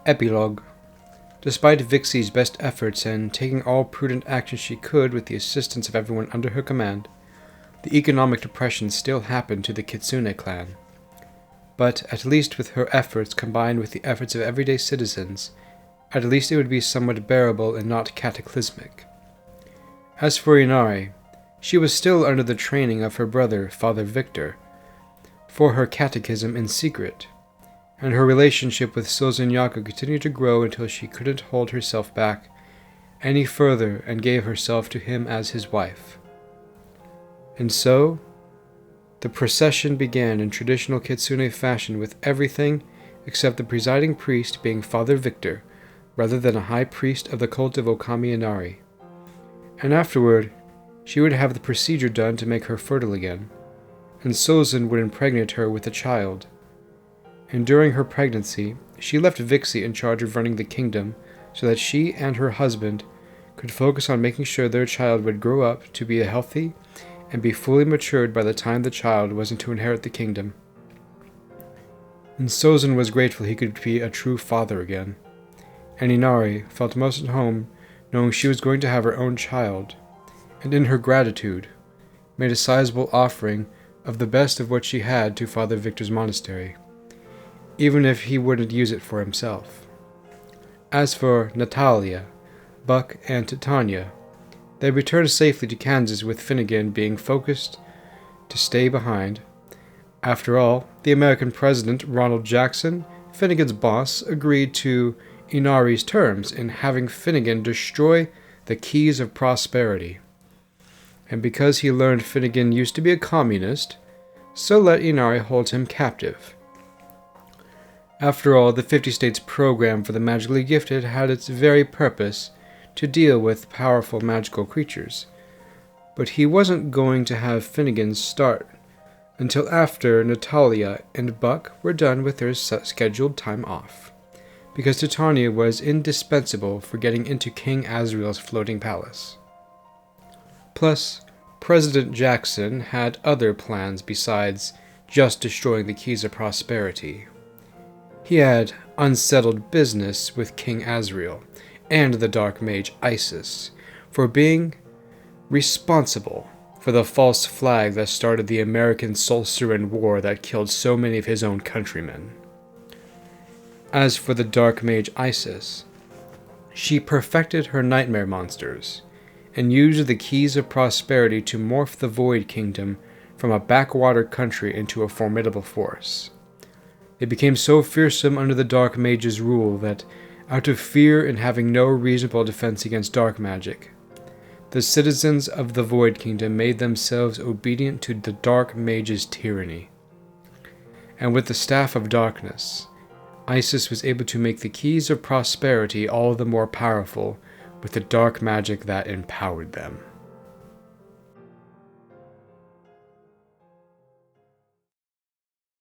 Epilogue. Despite Vixie's best efforts and taking all prudent action she could with the assistance of everyone under her command, the economic depression still happened to the Kitsune clan. But at least with her efforts combined with the efforts of everyday citizens, at least it would be somewhat bearable and not cataclysmic. As for Inari, she was still under the training of her brother, Father Victor, for her catechism in secret, and her relationship with Sozunyaku continued to grow until she couldn't hold herself back any further and gave herself to him as his wife. And so, the procession began in traditional Kitsune fashion with everything except the presiding priest being Father Victor, rather than a high priest of the cult of Okami Inari. And afterward, she would have the procedure done to make her fertile again, and Sozun would impregnate her with a child. And during her pregnancy, she left Vixie in charge of running the kingdom so that she and her husband could focus on making sure their child would grow up to be healthy and be fully matured by the time the child wasn't to inherit the kingdom. And Sozun was grateful he could be a true father again, and Inari felt most at home knowing she was going to have her own child, and in her gratitude, made a sizable offering of the best of what she had to Father Victor's monastery, even if he wouldn't use it for himself. As for Natalia, Buck, and Titania, they returned safely to Kansas with Finnegan being focused to stay behind. After all, the American president, Ronald Jackson, Finnegan's boss, agreed to Inari's terms in having Finnegan destroy the keys of prosperity. And because he learned Finnegan used to be a communist, so let Inari hold him captive. After all, the 50 States program for the magically gifted had its very purpose to deal with powerful magical creatures, but he wasn't going to have Finnegan start until after Natalia and Buck were done with their scheduled time off, because Titania was indispensable for getting into King Azriel's floating palace. Plus, President Jackson had other plans besides just destroying the keys of prosperity. He had unsettled business with King Azriel and the Dark Mage Isis for being responsible for the false flag that started the American Solstiran War that killed so many of his own countrymen. As for the Dark Mage Isis, she perfected her nightmare monsters and used the keys of prosperity to morph the Void Kingdom from a backwater country into a formidable force. It became so fearsome under the Dark Mage's rule that, out of fear and having no reasonable defense against dark magic, the citizens of the Void Kingdom made themselves obedient to the Dark Mage's tyranny. And with the Staff of Darkness, Isis was able to make the keys of prosperity all the more powerful with the dark magic that empowered them.